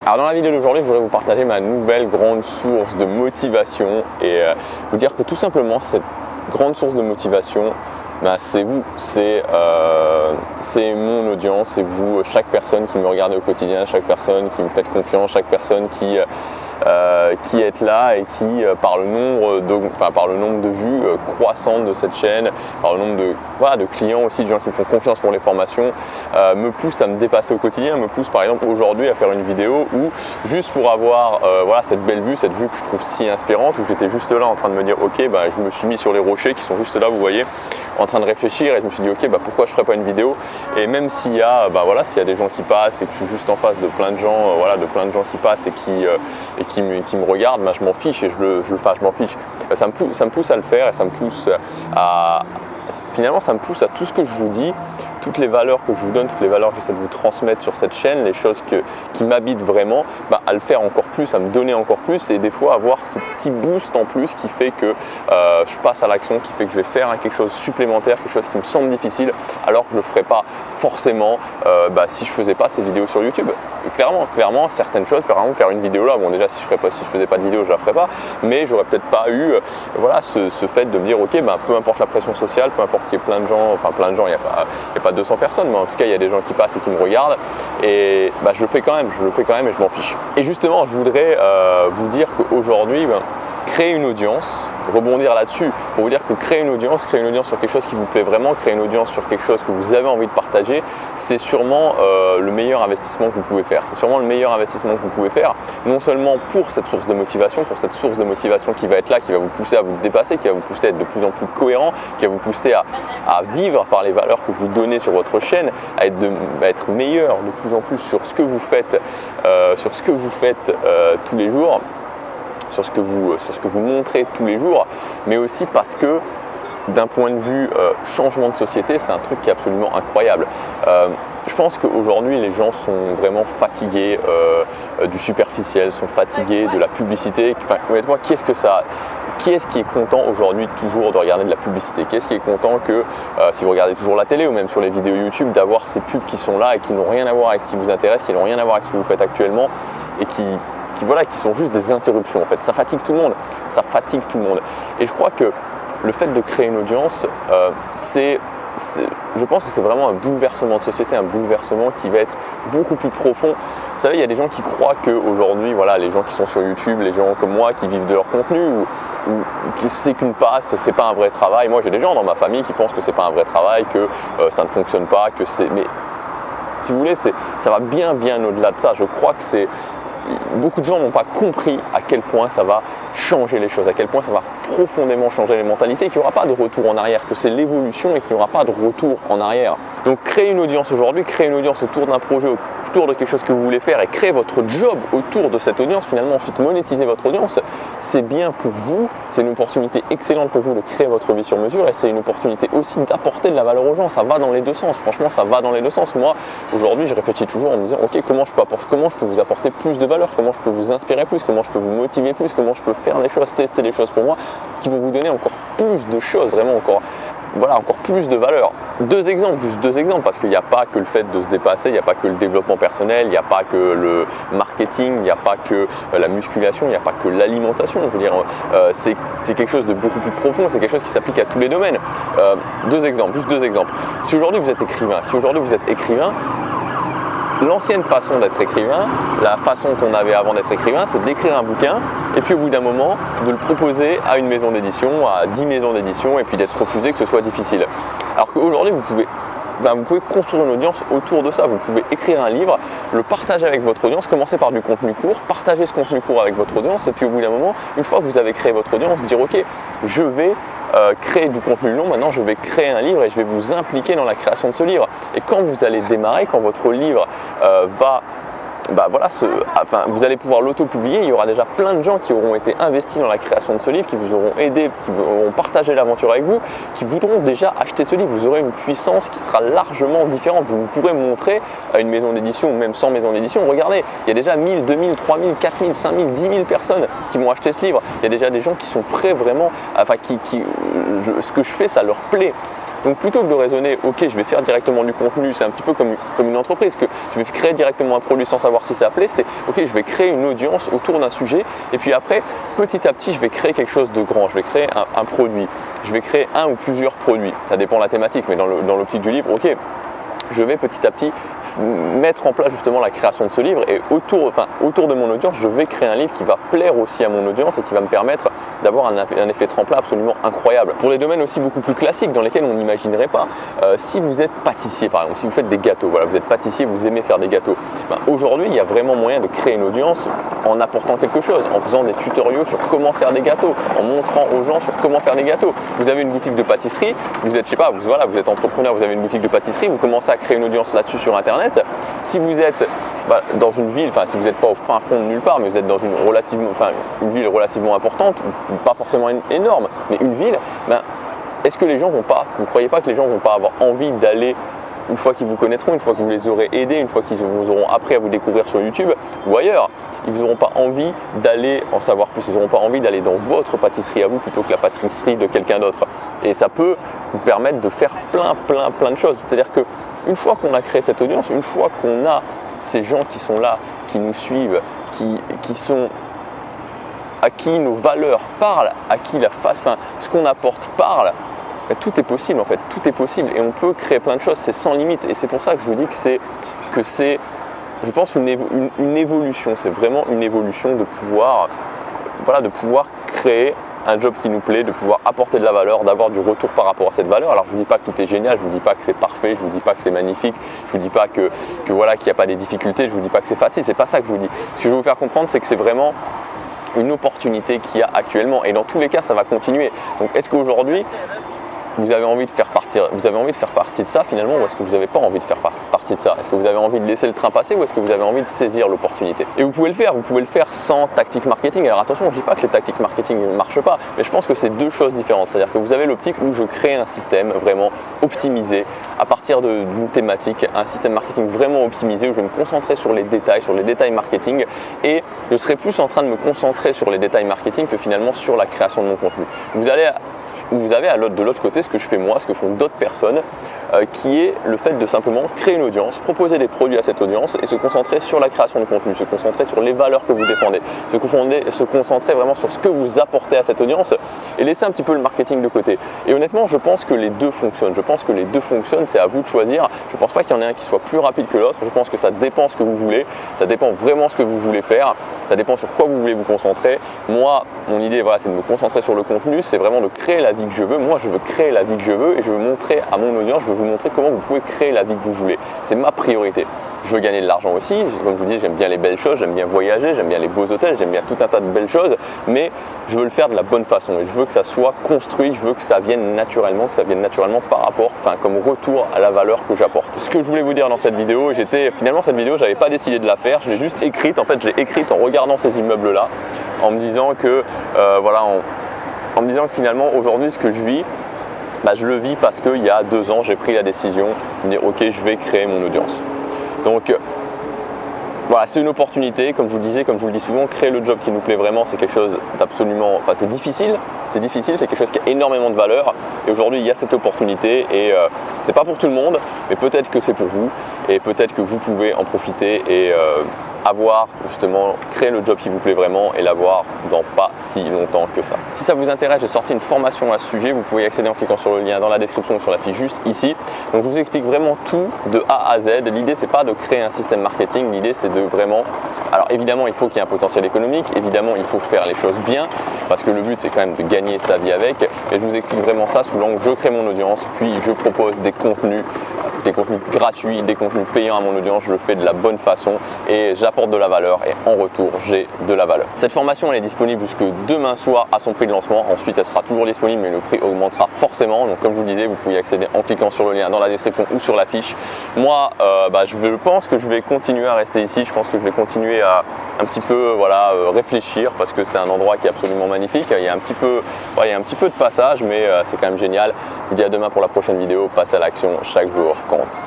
Alors dans la vidéo d'aujourd'hui, je voudrais vous partager ma nouvelle grande source de motivation et vous dire que tout simplement cette grande source de motivation, c'est vous, c'est mon audience, c'est vous, chaque personne qui me regarde au quotidien, chaque personne qui me fait confiance, chaque personne qui est là et qui, par le nombre de vues croissantes de cette chaîne, par le nombre de clients aussi, de gens qui me font confiance pour les formations, me pousse à me dépasser au quotidien, me pousse par exemple aujourd'hui à faire une vidéo où juste pour avoir cette belle vue, cette vue que je trouve si inspirante, où j'étais juste là en train de me dire ok, je me suis mis sur les rochers qui sont juste là, vous voyez, en train de réfléchir, et je me suis dit ok, pourquoi je ferais pas une vidéo, et même s'il y a des gens qui passent et que je suis juste en face de plein de gens, qui passent et qui me regardent, je m'en fiche et je m'en fiche. Ça me pousse à le faire et ça me pousse finalement ça me pousse à tout ce que je vous dis, toutes les valeurs que je vous donne, toutes les valeurs que j'essaie de vous transmettre sur cette chaîne, les choses qui m'habitent vraiment, à le faire encore plus, à me donner encore plus, et des fois avoir ce petit boost en plus qui fait que je passe à l'action, qui fait que je vais faire quelque chose supplémentaire, quelque chose qui me semble difficile, alors que je ne le ferais pas forcément si je ne faisais pas ces vidéos sur YouTube. Et clairement, certaines choses, par exemple faire une vidéo là, bon déjà si je faisais pas de vidéo, je la ferais pas, mais j'aurais peut-être pas eu ce fait de me dire ok, peu importe la pression sociale, peu importe qu'il y ait plein de gens, il n'y a pas 200 personnes, mais en tout cas il y a des gens qui passent et qui me regardent, et je le fais quand même et je m'en fiche. Et justement, je voudrais vous dire qu'aujourd'hui, créer une audience, rebondir là-dessus pour vous dire que créer une audience sur quelque chose qui vous plaît vraiment, créer une audience sur quelque chose que vous avez envie de partager, c'est sûrement le meilleur investissement que vous pouvez faire. C'est sûrement le meilleur investissement que vous pouvez faire, non seulement pour cette source de motivation, qui va être là, qui va vous pousser à vous dépasser, qui va vous pousser à être de plus en plus cohérent, qui va vous pousser à vivre par les valeurs que vous donnez sur votre chaîne, à être meilleur de plus en plus sur ce que vous faites, tous les jours, sur ce que vous montrez tous les jours, mais aussi parce que d'un point de vue changement de société, c'est un truc qui est absolument incroyable. Je pense qu'aujourd'hui, les gens sont vraiment fatigués du superficiel, sont fatigués de la publicité. Honnêtement, qui est-ce qui est content aujourd'hui toujours de regarder de la publicité? Qui est-ce qui est content que, si vous regardez toujours la télé ou même sur les vidéos YouTube, d'avoir ces pubs qui sont là et qui n'ont rien à voir avec ce qui vous intéresse, qui n'ont rien à voir avec ce que vous faites actuellement et qui sont juste des interruptions en fait. Ça fatigue tout le monde. Et je crois que le fait de créer une audience, je pense que c'est vraiment un bouleversement de société, un bouleversement qui va être beaucoup plus profond. Vous savez, il y a des gens qui croient qu'aujourd'hui, les gens qui sont sur YouTube, les gens comme moi qui vivent de leur contenu, ou que c'est qu'une passe, c'est pas un vrai travail. Moi, j'ai des gens dans ma famille qui pensent que c'est pas un vrai travail, que ça ne fonctionne pas, mais si vous voulez, ça va bien au-delà de ça. Je crois que beaucoup de gens n'ont pas compris à quel point ça va changer les choses, à quel point ça va profondément changer les mentalités, qu'il n'y aura pas de retour en arrière, que c'est l'évolution et qu'il n'y aura pas de retour en arrière. Donc créer une audience aujourd'hui, créer une audience autour d'un projet, autour de quelque chose que vous voulez faire, et créer votre job autour de cette audience, finalement ensuite monétiser votre audience, c'est bien pour vous, c'est une opportunité excellente pour vous de créer votre vie sur mesure, et c'est une opportunité aussi d'apporter de la valeur aux gens. Ça va dans les deux sens, franchement ça va dans les deux sens. Moi aujourd'hui je réfléchis toujours en me disant ok, comment je peux vous apporter plus de valeur, comment je peux vous inspirer plus, comment je peux vous motiver plus, comment je peux faire des choses, tester des choses pour moi qui vont vous donner encore plus de choses, vraiment encore plus de valeur. Juste deux exemples, parce qu'il n'y a pas que le fait de se dépasser, il n'y a pas que le développement personnel, il n'y a pas que le marketing, il n'y a pas que la musculation, il n'y a pas que l'alimentation. Je veux dire, c'est quelque chose de beaucoup plus profond, c'est quelque chose qui s'applique à tous les domaines. Juste deux exemples. Si aujourd'hui vous êtes écrivain, l'ancienne façon d'être écrivain, la façon qu'on avait avant d'être écrivain, c'est d'écrire un bouquin et puis au bout d'un moment de le proposer à une maison d'édition, à 10 maisons d'édition, et puis d'être refusé, que ce soit difficile. Alors qu'aujourd'hui vous pouvez construire une audience autour de ça. Vous pouvez écrire un livre, le partager avec votre audience, commencer par du contenu court, partager ce contenu court avec votre audience, et puis au bout d'un moment, une fois que vous avez créé votre audience, dire ok, je vais créer du contenu long, maintenant je vais créer un livre et je vais vous impliquer dans la création de ce livre. Et quand vous allez démarrer, quand votre livre vous allez pouvoir l'auto-publier, il y aura déjà plein de gens qui auront été investis dans la création de ce livre, qui vous auront aidé, qui auront partagé l'aventure avec vous, qui voudront déjà acheter ce livre. Vous aurez une puissance qui sera largement différente. Vous pourrez montrer à une maison d'édition ou même 100 maisons d'édition, regardez, il y a déjà 1000, 2000, 3000, 4000, 5000, 10 000 personnes qui vont acheter ce livre. Il y a déjà des gens qui sont prêts vraiment, ce que je fais, ça leur plaît. Donc plutôt que de raisonner, ok, je vais faire directement du contenu, c'est un petit peu comme une entreprise, que je vais créer directement un produit sans savoir si ça plaît, c'est ok, je vais créer une audience autour d'un sujet et puis après, petit à petit, je vais créer quelque chose de grand, je vais créer un produit, je vais créer un ou plusieurs produits, ça dépend de la thématique, mais dans l'optique du livre, ok, je vais petit à petit mettre en place justement la création de ce livre et autour de mon audience, je vais créer un livre qui va plaire aussi à mon audience et qui va me permettre d'avoir un effet tremplin absolument incroyable. Pour les domaines aussi beaucoup plus classiques dans lesquels on n'imaginerait pas, si vous êtes pâtissier par exemple, si vous faites des gâteaux, voilà, vous êtes pâtissier, vous aimez faire des gâteaux, aujourd'hui il y a vraiment moyen de créer une audience en apportant quelque chose, en faisant des tutoriaux sur comment faire des gâteaux, en montrant aux gens sur comment faire des gâteaux. Vous avez une boutique de pâtisserie, vous êtes, je sais pas, vous êtes entrepreneur, vous avez une boutique de pâtisserie, vous commencez à créer une audience là-dessus sur internet. Si vous êtes dans une ville, si vous n'êtes pas au fin fond de nulle part, mais vous êtes dans une ville relativement importante, ou pas forcément énorme, mais une ville, est-ce que les gens vont pas, vous ne croyez pas que les gens vont pas avoir envie d'aller, une fois qu'ils vous connaîtront, une fois que vous les aurez aidés, une fois qu'ils vous auront appris à vous découvrir sur YouTube ou ailleurs, ils n'auront pas envie d'aller en savoir plus, ils n'auront pas envie d'aller dans votre pâtisserie à vous plutôt que la pâtisserie de quelqu'un d'autre. Et ça peut vous permettre de faire plein de choses. C'est-à-dire qu'une fois qu'on a créé cette audience, une fois qu'on a ces gens qui sont là, qui nous suivent, à qui nos valeurs parlent, à qui ce qu'on apporte parle, tout est possible en fait, tout est possible et on peut créer plein de choses, c'est sans limite et c'est pour ça que je vous dis que c'est je pense une évolution, c'est vraiment une évolution de pouvoir créer un job qui nous plaît, de pouvoir apporter de la valeur, d'avoir du retour par rapport à cette valeur. Alors je ne vous dis pas que tout est génial, je ne vous dis pas que c'est parfait, je ne vous dis pas que c'est magnifique, je ne vous dis pas qu'il n'y a pas des difficultés, je ne vous dis pas que c'est facile, c'est pas ça que je vous dis. Ce que je veux vous faire comprendre, c'est que c'est vraiment une opportunité qu'il y a actuellement et dans tous les cas ça va continuer. Donc est-ce qu'aujourd'hui vous avez envie de faire partie de ça finalement ou est-ce que vous n'avez pas envie de faire partie de ça? Est-ce que vous avez envie de laisser le train passer ou est-ce que vous avez envie de saisir l'opportunité? Et vous pouvez le faire sans tactique marketing. Alors attention, je ne dis pas que les tactiques marketing ne marchent pas, mais je pense que c'est deux choses différentes. C'est-à-dire que vous avez l'optique où je crée un système vraiment optimisé à partir d'une thématique, un système marketing vraiment optimisé où je vais me concentrer sur les détails marketing et je serai plus en train de me concentrer sur les détails marketing que finalement sur la création de mon contenu. Vous avez de l'autre côté ce que je fais moi, ce que font d'autres personnes, qui est le fait de simplement créer une audience, proposer des produits à cette audience et se concentrer sur la création de contenu, se concentrer sur les valeurs que vous défendez, se concentrer vraiment sur ce que vous apportez à cette audience et laisser un petit peu le marketing de côté. Et honnêtement, je pense que les deux fonctionnent. C'est à vous de choisir. Je ne pense pas qu'il y en ait un qui soit plus rapide que l'autre. Je pense que ça dépend ce que vous voulez, ça dépend vraiment ce que vous voulez faire, ça dépend sur quoi vous voulez vous concentrer. Moi, mon idée, c'est de me concentrer sur le contenu, c'est vraiment de créer la vie que je veux. Moi, je veux créer la vie que je veux et je veux montrer à mon audience, je veux vous montrer comment vous pouvez créer la vie que vous voulez. C'est ma priorité. Je veux gagner de l'argent aussi. Comme je vous dis, j'aime bien les belles choses, j'aime bien voyager, j'aime bien les beaux hôtels, j'aime bien tout un tas de belles choses, mais je veux le faire de la bonne façon et je veux que ça soit construit, je veux que ça vienne naturellement, par rapport, comme retour à la valeur que j'apporte. Ce que je voulais vous dire dans cette vidéo, finalement cette vidéo, j'avais pas décidé de la faire, je l'ai juste écrite. En fait, je l'ai écrite en regardant ces immeubles-là, en me disant que en me disant que finalement aujourd'hui ce que je vis, je le vis parce qu'il y a 2 ans j'ai pris la décision de me dire ok, je vais créer mon audience. Donc voilà, c'est une opportunité, comme je vous le dis souvent, créer le job qui nous plaît vraiment, c'est quelque chose d'absolument, c'est difficile, c'est quelque chose qui a énormément de valeur et aujourd'hui il y a cette opportunité et c'est pas pour tout le monde, mais peut-être que c'est pour vous et peut-être que vous pouvez en profiter et avoir justement créé le job qui vous plaît vraiment et l'avoir dans pas si longtemps que ça. Si ça vous intéresse, j'ai sorti une formation à ce sujet, vous pouvez y accéder en cliquant sur le lien dans la description ou sur la fiche juste ici. Donc je vous explique vraiment tout de A à Z. L'idée c'est pas de créer un système marketing, l'idée c'est de vraiment, alors évidemment il faut qu'il y ait un potentiel économique, évidemment il faut faire les choses bien parce que le but c'est quand même de gagner sa vie avec, et je vous explique vraiment ça sous l'angle je crée mon audience, puis je propose des contenus gratuits, des contenus payants à mon audience, je le fais de la bonne façon et j'apporte de la valeur et en retour j'ai de la valeur. Cette formation elle est disponible jusque demain soir à son prix de lancement, ensuite elle sera toujours disponible mais le prix augmentera forcément, donc comme je vous disais vous pouvez y accéder en cliquant sur le lien dans la description ou sur la fiche. Moi je pense que je vais continuer à rester ici, je pense que je vais continuer à un petit peu réfléchir parce que c'est un endroit qui est absolument magnifique, il y a un petit peu de passage mais c'est quand même génial. Je vous dis à demain pour la prochaine vidéo, passez à l'action, chaque jour compte.